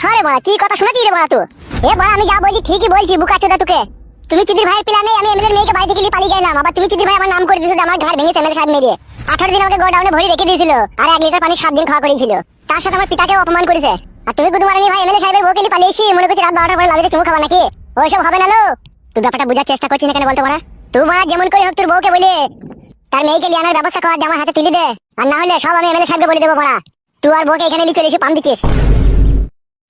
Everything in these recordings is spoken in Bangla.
আরে বড়া কি কথা শুনেছিস রে বড়া তুই? এ বড়া আমি যা বলছি ঠিকই বলছি, বুকাচোদা তোকে। তুমি চুদির ভাইয়ের প্ল্যানে আমি এমএলএর মেয়েকে বাড়ি থেকে পালিয়ে গেলাম, আবার তুমি চুদির ভাই আমার নাম করে দিয়েছো, আমার ঘাড় ভেঙে এমএলএ সাহেব মেরে 18 দিন আমাকে গোডাউনে ভরে রেখে দিয়েছিল, আর 1 লিটার পানি 7 দিন খাওয়া করেছিল। তার সাথে আমার পিতাকে অপমান করেছে। আর তুমি গুদমারানি ভাই এমএলএ সাহেবের বউকে নিয়ে পালিয়েছি, মনে করছি রাত 12টার পরে লাভিতে চুমু খাবা নাকি? ওইসব হবে না লো। তুই ব্যাপারটা বোঝার চেষ্টা করছিস না কেন বলতো বড়া? তুই বড়া যেমন করে হোক তোর বউকে বলে তার মেয়েকে নিয়ে আনার ব্যবস্থা কর, আমার হাতে তুলে দে, আর না হলে সব আমি এমএলএ সাহেবকে বলে দেবো বড়া। তুই আর বউকে এখানে নিয়ে চলে এসে পাম দিচ্ছিস।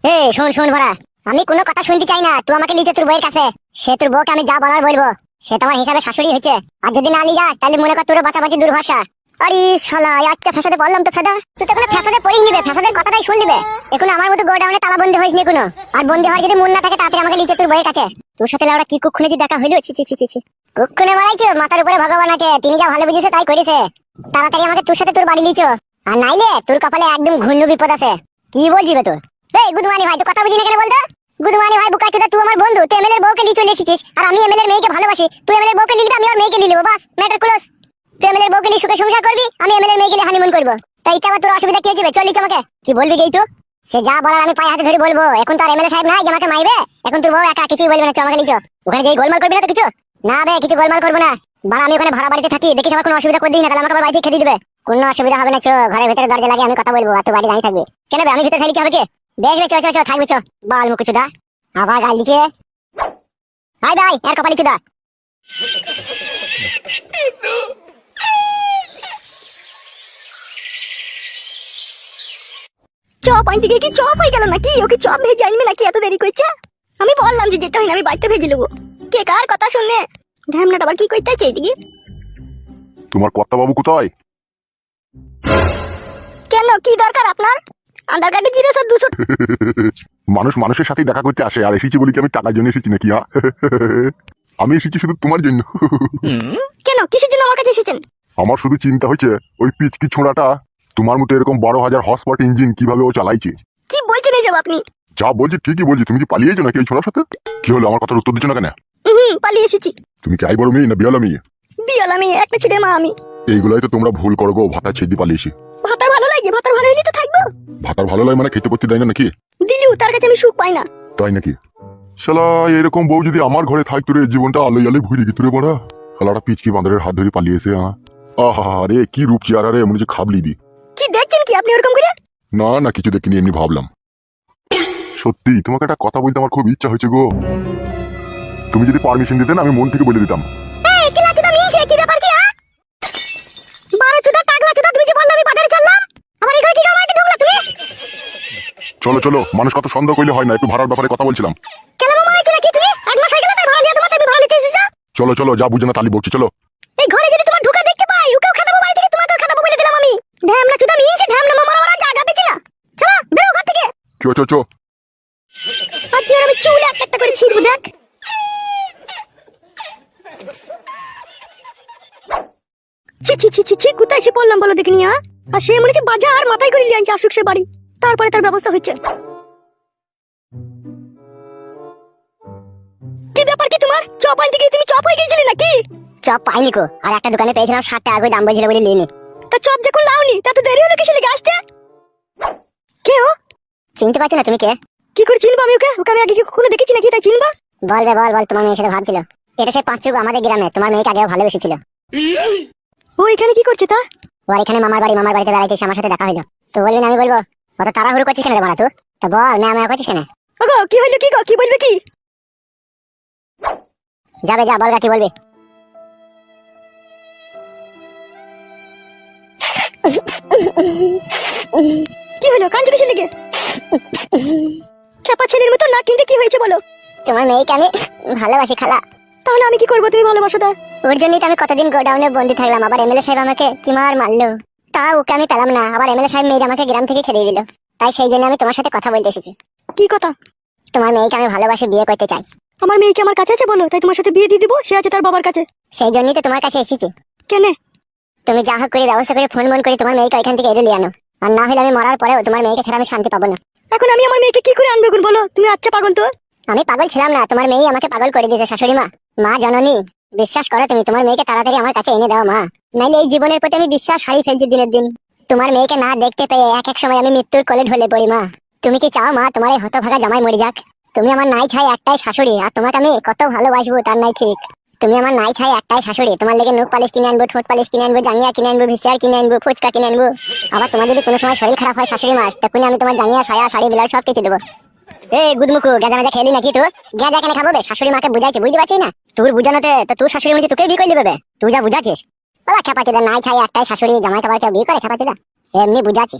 এ শোন শোন বড়া, আমি কোনো কথা শুনতে চাই না। তুই আমাকে লিচে তোর বউয়ের কাছে, সে তোর বউকে আমি যা বলার বলবো। সে তোমার হিসাবে শাশুড়ি হচ্ছে, আর যদি না নিয়ে যাস তাহলে মনে কর তোর বাঁচাবাঁচি দূরভাষা। আরে শালা আচ্ছা ফ্যাসাদে বললাম তো ফেদা, তুই তো কোনো ফ্যাসাদে পড়েই নিবে, ফ্যাসাদের কথাটাই শুন নিবে। এখন আমার মতো গোডাউনে তালা বন্ধ হয়েছে কোনো, আর বন্ধ হওয়ার যদি মন না থাকে তাড়াতাড়ি আমাকে লিচে তোর বউয়ের কাছে। তোর সাথে লাউড়া কি কুক্ষণে যে দেখা হইলো, ছি ছি ছি ছি। কুক্ষণে মারাইছো, মাথার উপরে ভগবান আছে, তিনি যা ভালো বুঝেছে তাই করেছে। তাড়াতাড়ি আমাকে তোর সাথে তোর বাড়ি লিচো, আর নাইলে তোর কপালে একদম ঘূর্ণ বিপদ আছে। কি বলছিস তুই? এই গুদমানি ভাই তুই কথা বুঝি না কেন বলতো? গুদমানি ভাই বুকাচোদা, তুই আমার বন্ধু, তুই এমএলএর বউকে নিয়ে চলে এসেছিস, আর আমি এমএলএর মেয়েকে ভালোবাসি। তুই এমএলএর বউকে নিলি, আমি ওর মেয়েকে নিয়ে নেবো, বাস ম্যাটার ক্লোজ। তুই এমএলএর বউকে নিয়ে সুখে সংসার করবি, আমি এমএলএর মেয়েকে নিয়ে হানিমুন করবো। তাই এটা আবার তোর অসুবিধা কি হয়েছে? চল লিচো আমাকে। কি বলবি গেই তুই? সে যা বলার আমি পায়ে হাতে ধরে বলবো। এখন তো আর এমএলএ সাহেব নাই যে আমাকে মাইবে, এখন তোর বউ একা কিছুই বলবে না। চ আমাকে লিচো। ওখানে গিয়ে গোলমাল করবি না তো কিছু? না বে, কিছু গোলমাল করবো না। বাড়া আমি ওখানে ভাড়া বাড়িতে থাকি, দেখিস আমার কোনো অসুবিধা করে দিই না, তাহলে আমাকে আবার বাড়ি থেকে খেতে দিবে। কোনো অসুবিধা হবে না, চো ঘরের ভিতরে দরজা লাগিয়ে আমি কথা বলবো, আর তুই বাড়ি দাঁড়িয়ে থাকবি। কেন বে, আমি ভিতরে থাকলে কি হবে? কি বেশ বে, চো চো চো থাকবি, চো। বাল মুকুচুদা আবার গাল দিচ্ছে। হাই ভাই এর কপালি চুদা। চপ আনতে গিয়ে কি চপ হয়ে গেল নাকি? ওকে চপ ভেজে আনবে নাকি? এত দেরি করছে। আমি বললাম যে যেতে হয় না, আমি বাড়িতে ভেজে নেবো। কে কার কথা শুনে ঢ্যামনাটা আবার কি করতে চাই দিদি? তোমার কর্তা বাবু কোথায়? কেন কি দরকার আপনার? আধার কার্ডে 0 200। মানুষ মানুষের সাথে দেখা করতে আসে, আর এসেছি বলি কি আমি টাকার জন্য এসেছি নাকি? আমি এসেছি শুধু তোমার জন্য। কেন কিসের জন্য আমার কাছে এসেছেন? আমার শুধু চিন্তা হচ্ছে ওই পিচকি ছোড়াটা তোমার মতো এরকম 12,000 হর্সপাওয়ার ইঞ্জিন কিভাবে ও চালাইছে। কি বলছেন এসব আপনি? যা বলছি ঠিকই বলছি। তুমি কি পালিয়েছো নাকি এই ছোড়ার সাথে? কি হলো, আমার কথার উত্তর দিচ্ছ না কেন? পালিয়ে এসেছি। তুমি কি আই বড় মেয়ে না বিয়ালা মেয়ে? বিয়াল আমি, একটা ছেলে মা আমি। এইগুলাই তো তোমরা ভুল করো গো। ভাতা ছেড়ে পালিয়েছি। ভাতার ভালো লাগে? ভাতার ভালো হলেই তো থাকবো। ভাতার ভালো লাগে মানে খেতে পড়তে দেয় না নাকি? দিলিও তার কাছে আমি সুখ পাই না। তাই নাকি? শালা এরকম বউ যদি আমার ঘরে থাকতো রে, জীবনটা আলোয় আলোয় ভুলে গেত রে বড়া। শালাটা পিচকি বাঁদরের হাত ধরে পালিয়েছে। আহা রে কি রূপ চেহারা রে, মনে হচ্ছে খাবলি দি। কি দেখছেন কি আপনি ওরকম করে? না না কিছু দেখিনি, এমনি ভাবলাম। সত্যি তোমাকে একটা কথা বলতে আমার খুব ইচ্ছা হয়েছে গো। তুমি যদি পারমিশন দিতেন আমি মন থেকে বলে দিতাম। এই কিলা চুদা মিনছে, কি ব্যাপার কি? বারো চুদা টাকলা চুদা, তুমি যে বললে আমি বাজারে চললাম, আমার এই ঘরে কি কামাইতে ঢুকলা তুমি? চলো চলো, মানুষ কত সন্দেহ করলে হয় না, একটু ভাড়ার ব্যাপারে কথা বলছিলাম। কেন মামা আইছো নাকি তুমি? এক মাস হয়ে গেল তাই ভাড়া লিয়ে তোমার তুমি ভাড়া লিতে এসেছো। চলো চলো, যা বুঝে না তালি বকছি, চলো। এই ঘরে যদি তোমার ঢুকা দেখতে পাই, ওকেও খাদাবো বাড়ি থেকে, তোমাকেও খাদাবো বলে দিলাম আমি। ঢ্যামনা চুদা মিনছে, ঢ্যামনা মামার ওরা জায়গা পেছি না। চলো বেরো ঘর থেকে। চো চো চো। আজকে আর আমি চুল একটা একটা করে ছিড়বো দেখ। ছি ছি ছি ছি ছি, কোথায় এসে পড়লাম বলো দেখিনি? আর সে মনে হচ্ছে বাজার মাথায় করে লিয়ে আনছে, আসুক সে বাড়ি, তারপরে তার ব্যবস্থা হচ্ছে। কি ব্যাপার কি তোমার? চপ আনতে গিয়ে তুমি চপ হয়ে গেছিলে নাকি? চপ পাইনি কো, আর একটা দোকানে পেয়েছিলাম 60 টাকা করে দাম বলছিল বলে লিনি। তা চপ যখন লাওনি তা তো দেরি হলো কিসে লেগে আসতে? কে ও? চিনতে পারছো না তুমি কে? কি করে চিনবো আমি ওকে? ওকে আমি আগে কি কখনো দেখেছি নাকি তাই চিনবো? বল বে বল, তোমার মেয়ের সাথে ভাবছিল। এটা সেই পাঁচচুক আমাদের গ্রামে, তোমার মেয়েকে আগেও ভালোবেসেছিল। ও এখানে কি করছে তা? ও আর এখানে মামার বাড়িতে বেড়াইতে এসে আমার সাথে দেখা হইলো। তো বলবি না আমি বলবো? অত তাড়াহুড়ো করছিস কেন রে মারা তুই? তা বল না আমি করছিস কেন? ওগো কি হইলো কি গো? কি বলবে কি? যাবে যা, বলগা কি বলবি? কি হলো কাঞ্চু কিসে লেগে? খেপা ছেলের মতো না কিনতে কি হয়েছে বলো? তোমার মেয়েকে আমি ভালোবাসি খালা। তাহলে আমি কি করবো? তুমি ভালোবাসো তা? ওর জন্যই তো আমি কতদিন গোডাউনে বন্দি থাকলাম। আবার এমএলএ সাহেব আমাকে কি মারলো, তা ওকে আমি পেলাম না। আবার এমএলএ সাহেব মেয়ে আমাকে গ্রাম থেকে খেদিয়ে দিল। তাই সেই জন্য আমি তোমার সাথে কথা বলতে এসেছি। কি কথা? তোমার মেয়েকে আমি ভালোবাসি, বিয়ে করতে চাই। আমার মেয়েকে আমার কাছে আছে বলো, তাই তোমার সাথে বিয়ে দিয়ে দিবো। সে আছে তার বাবার কাছে। সেই জন্যই তো তোমার কাছে এসেছি। কেনে? তুমি যা হোক করে ব্যবস্থা করে ফোন করে তোমার মেয়েকে এখান থেকে এড়ে নিয়ে আনো। আর না হলে আমি মরার পরেও তোমার মেয়েকে ছাড়া আমি শান্তি পাবো না। এখন আমি আমার মেয়েকে কি করে আনবো এখন বলো? তুমি আচ্ছা পাগল তো? আমি পাগল ছিলাম না, তোমার মেয়েই আমাকে পাগল করে দিয়েছে। শাশুড়ি মা, মা জননী, বিশ্বাস করো তুমি তোমার মেয়েকে তাড়াতাড়ি আমার কাছে এনে দাও মা। নাইলে এই জীবনের প্রতি আমি বিশ্বাস হারিয়ে ফেলছি দিনের দিন। তোমার মেয়েকে না দেখতে পেয়ে এক এক সময় আমি মৃত্যুর কোলে ঢলে পড়ি মা। তুমি কি চাও মা তোমার এই হতভাগা জামাই মরে যাক? তুমি আমার নাই ছাই একটাই শাশুড়ি, আর তোমাকে আমি কত ভালোবাসবো তার নাই ঠিক। তুমি আমার নাই ছাই একটাই শাশুড়ি, তোমার লেগে নখ পালিশ কিনে আনবো, ঠোঁট পালিশ কিনে আনবো, জাঙ্গিয়া কিনে আনবো, ভিসিয়ার কিনে আনবো, ফুচকা কিনে আনবো। আবার তোমার যদি কোনো সময় শরীর খারাপ হয় শাশুড়ি মাস, তখন আমি তোমার জাঙ্গিয়া, সায়া, শাড়ি, ব্লাউজ সব কিছু দেবো। এই গুদমুকু গাঁজা মাজা খেলি নাকি? তো গাঁজা কেন খাবো? শাশুড়ি মাকে বুঝাইছে, বুঝতে পারছিস না? তোর বুঝানোতে তো তোর শাশুড়ি মনে তোকে বিয়ে করে দেবে। তুই যা বুঝাচ্ছিস বাবা খেপাচ্ছিস, নাই ছাই একটাই শাশুড়ি, জামাই খাবার কেউ বিয়ে করে খেপাচ্ছিস? এমনি বুঝাচ্ছি,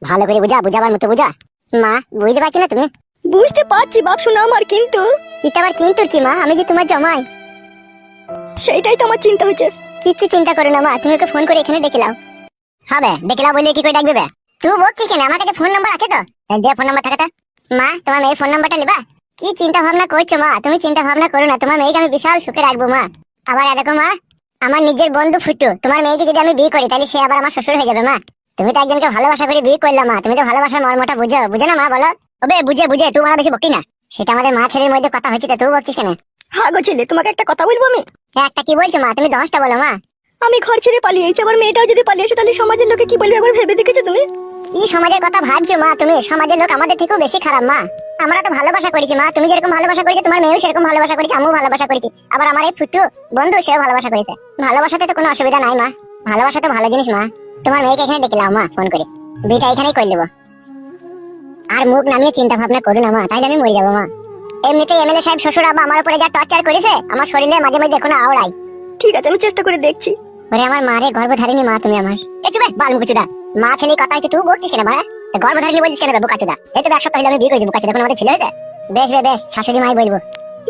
ভালো করে বুঝা, বুঝাবার মতো বুঝা। মা বুঝতে পারছি না তুমি? বুঝতে পারছি বাপ শোনা আমার, কিন্তু এটা আবার কিন্তু কি মা? আমি যে তোমার জামাই। সেইটাই তো আমার চিন্তা হচ্ছে। কিচ্ছু চিন্তা করো না মা, তুমি ওকে ফোন করে এখানে ডেকে লাও। হবে ডেকে লাও বললে কি করে ডাকবে? তুই বলছিস কেন? আমার কাছে ফোন নাম্বার আছে তো, দিয়ে ফোন নাম্বার থাকে তো। মা তোমার মেয়ের ফোন নাম্বারটা লিবা? কি চিন্তা ভাবনা করছো মা? তুমি চিন্তা ভাবনা করো না, তোমার মেয়েকে আমি বিশাল সুখে রাখবো মা। আবার দেখো মা, আমার নিজের বন্ধু ফুটু, তোমার মেয়েকে যদি আমি বিয়ে করি তাহলে সে আবার আমার শ্বশুর হয়ে যাবে মা। তুমি তো একজনকে ভালোবাসা করে বিয়ে করলাম মা, তুমি তো ভালোবাসার মর্মটা বুঝো, বুঝো না মা? বলো ওবে, বুঝে বুঝে তুই আমার বেশি বকি না। সেটা আমাদের মা ছেলের মধ্যে কথা হচ্ছে তো, তুই বলছিস কেন? হ্যাঁ গো ছেলে, তোমাকে একটা কথা বলবো আমি। একটা কি বলছো মা? তুমি 10টা বলো মা। আমি ঘর ছেড়ে পালিয়েছি, আবার মেয়েটাও যদি পালিয়ে আসে তাহলে সমাজের লোকে কি বলবে একবার ভেবে দেখেছো তুমি? কি সমাজের কথা ভাবছো মা তুমি? সমাজের লোক আমাদের থেকেও বেশি খারাপ মা। আমরা তো ভালোবাসা করেছি মা, তুমি যেরকম ভালোবাসা করেছো তোমার মেয়েও সেরকম ভালোবাসা করেছে, আমিও ভালোবাসা করেছি। আবার আমার এই ফুটু বন্ধু সেও ভালোবাসা করেছে। ভালোবাসাতে তো কোনো অসুবিধা নাই মা, ভালোবাসা তো ভালো জিনিস মা। তোমার মেয়েকে এখানে ডেকে লাও মা, ফোন করে বিয়েটা এখানেই করে নেবো। আর মুখ নামিয়ে চিন্তা ভাবনা করো না মা, তাইলে আমি মরে যাবো মা। এমনিতেই এমএলএ সাহেব শ্বশুর আব্বা আমার উপরে যা টর্চার করেছে, আমার শরীরে মাঝে মাঝে কোনো আওড়াই। ঠিক আছে, আমি চেষ্টা করে দেখছি। ওরে আমার মারে গর্ভধারিণী মা তুমি আমার। এ চুপে বালমুকুচুদা, মা ছেলে কথা হচ্ছে তুই বলছিস কেন ভাই? গর্ভধারিণী বলছিস কেন বোকাচুদা? এই তো 1 সপ্তাহ হলো আমি বিয়ে করেছি বোকাচুদা, এখন আমাদের ছেলে হয়েছে। বেশ বেশ শাশুড়ি মাই বলবো।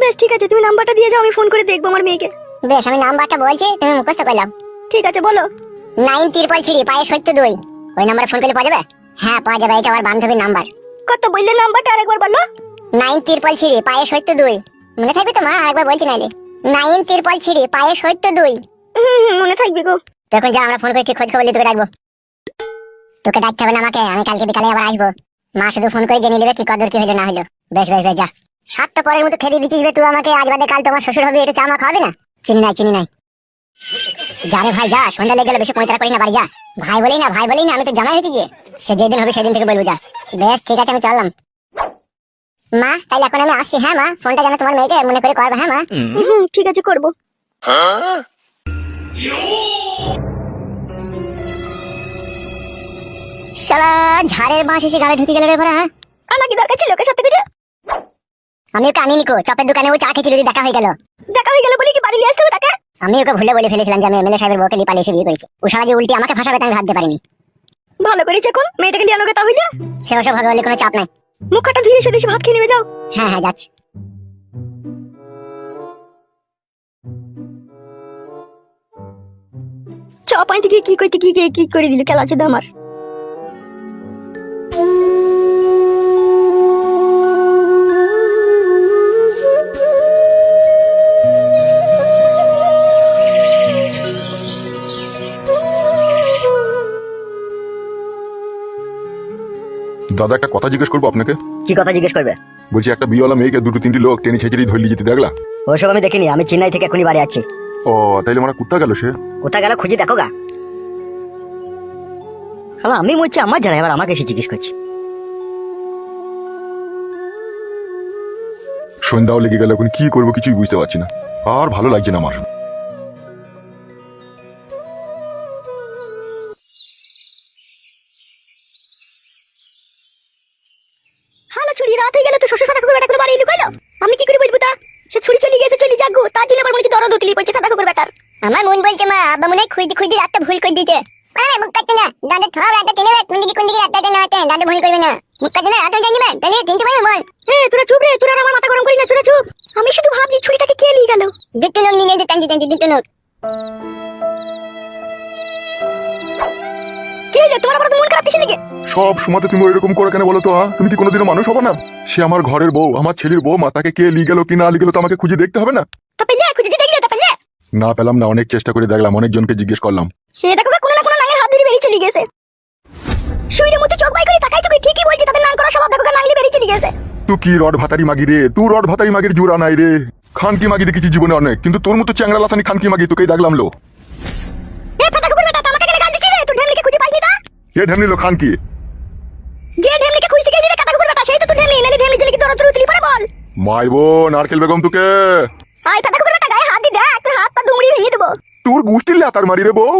বেশ ঠিক আছে, তুমি নাম্বারটা দিয়ে যাও, আমি ফোন করে দেখবো আমার মেয়েকে। বেশ আমি নাম্বারটা বলছি, তুমি মুখস্থ করলাম। ঠিক আছে বলো। 9 ত্রিপল ছিড়ি পায়ে 72। ওই নাম্বারে ফোন করলে পাওয়া যাবে? হ্যাঁ পাওয়া যাবে, এটা আমার বান্ধবীর নাম্বার। কত বললে নাম্বারটা আরেকবার বলো। 9 ত্রিপল ছিড়ি পায়ে 72। মনে থাকবে তো মা? আরেকবার বলছি নাইলে। 9 ত্রিপল ছিড়ি পায়ে 72। মনে থাকবে গো। তখন যা আমরা ফোন করে ঠিক খোঁজ খবর নিয়ে তোকে ডাকবো। তোকে ডাকতে হবে না আমাকে, আমি কালকে বিকালে আবার আসবো। মা শুধু ফোন করে জেনে নেবে কি কদর কি হলো না হলো। বেশ বেশ বেশ যা। 7 পরের মতো খেতে দিচ্ছিস বে তুই আমাকে, আজ বাদে কাল তোমার শ্বশুর হবে, এটা চা মা খাওয়াবে না? চিনি নাই চিনি নাই। যা রে ভাই যা, সন্ধ্যা লেগে গেলে বেশি পয়তারা করি না, বাড়ি যা। ভাই বলি না ভাই বলি না, আমি তো জামাই হয়েছি গিয়ে। সে যেদিন হবে সেদিন থেকে বলবো যা। বেশ ঠিক আছে আমি চললাম মা, তাইলে এখন আমি আসছি। হ্যাঁ মা, ফোনটা যেন তোমার মেয়েকে মনে করে করবে। হ্যাঁ মা। ঠিক আছে করবো। শালা ঝাড়ের বাঁশ এসে গালে ঢুকে গেল রে ভরা। আমার কি দরকার ছিল ওকে সাথে করে? আমি ওকে আনিনি কো, চপের দোকানে ও চা খেয়েছিল, যদি দেখা হয়ে গেল। দেখা হয়ে গেল বলে কি বাড়ি নিয়ে আসতে হবে তাকে? আমি ওকে ভুলে বলে ফেলেছিলাম যে আমি এমএলএ সাহেবের বউকে লিয়ে পালিয়ে এসে বিয়ে করেছি। ও শালা যে উল্টি আমাকে ফাঁসাবে তা আমি ভাবতে পারিনি। ভালো করেছে, এখন মেয়েটাকে লিয়ে আনোগে তাহলে। সে ওসব হবে বলে কোনো চাপ নাই। মুখটা ধুয়ে এসে দেশে ভাত খেয়ে নেবে যাও। হ্যাঁ হ্যাঁ যাচ্ছি। চপ আনতে গিয়ে কি করতে কি করে দিল খেলা আছে আমার। দাদা একটা কথা জিজ্ঞেস করবো আপনাকে। কি কথা জিজ্ঞেস করবে? বলছি একটা বিয়েওয়ালা মেয়েকে 2-3টি লোক টেনে ছেঁচড়ি ধরলি যেতে দেখলা? ওসব আমি দেখিনি, আমি চেন্নাই থেকে এখনই বাড়ি আছি। ও তাইলে মানে কুত্তা গেল সে? কোথায় গেল খুঁজে দেখো গা। শালা আমি মরছি আমার জ্বালা, এবার আমাকে এসে জিজ্ঞেস করছি। সন্ধ্যাও লেগে গেল, এখন কি করবো কিছুই বুঝতে পারছি না, আর ভালো লাগছে না আমার। হালা ছুরি রাত হয়ে গেল তো শ্বশুর কথা করে বেটা করে বাড়ি এলো কইলো। আমি কি করে বলবো তা? সে ছুরি চলে গেছে, চলে যাগো, তার জন্য আবার মনে হচ্ছে দরদ উতলি পড়ছে কথা করে বেটার। আমার মন বলছে মা আব্বা মনে হয় খুঁজতে রাতটা ভুল করে দিতে। আরে মুখ কাটতে না, দাদা থর রাতটা টেনে কোন দিকে রাতটা না আতে, দাদা ভুল করবে না। মুখ কাটতে না, রাতটা জানবে তাহলে তিনটে পাবে মন। তোরা চুপ রে, তোরা আমার মাথা গরম করি না, চুপ চুপ। আমি শুধু ভাবছি ছুরিটাকে কে নিয়ে গেল। দুটো লোক নিয়ে গেছে, টানছি দুটো লোক। কি হলো তোমার আবার মন খারাপ কিসের লেগে? সব সময় তুমি এরকম করে কেন বলো তো? তুমি কি কোনোদিনও মানুষ হবে না? সে আমার ঘরের বউ, আমার ছেলের বউ, মা, তাকে কে লিয়ে গেল কি না লিয়ে গেল তো আমাকে খুঁজে দেখতে হবে না? তা পেলে খুঁজে দেখলে তা পেলে? না পেলাম না, অনেক চেষ্টা করে দেখলাম, অনেকজনকে জিজ্ঞেস করলাম। সে দেখো কোনো না কোনো নাঙের হাত ধরে বেরিয়ে চলে গেছে। শুইরে মতো চোখ বাই করে তাকাই তো ঠিকই বলছে, তাদের নাং করা সব দেখো নাঙলে বেরিয়ে চলে গেছে। তুই কি রড ভাতারি মাগি রে? তুই রড ভাতারি মাগির জোড়া নাই রে। খানকি মাগি দেখেছি জীবনে অনেক, কিন্তু তোর মতো চ্যাংড়া লাসানি খানকি মাগি তোকেই দেখলাম লো। ফাটা কুকুর বেটা, আমাকে গেলে গাল দিছিস রে? তুই ঢেমনিকে খুঁজে পাইনি তা? এ ঢেমনি লো খানকি। যে ঢেমনিকে খুঁজতে গেলি রে কাটা কুকুর বেটা, সে তুই ঢেমনি নালি ঢেমনি জন্য কি তোর তুই তুলি পরে বল। মাইবো নারকেল বেগম তোকে আই ফাটা করে গায়ে হাত দি দেখ তোর হাত পা দুমড়ি ভেঙে দেবো। তোর গোষ্ঠীর লাতার মারি রে বউ।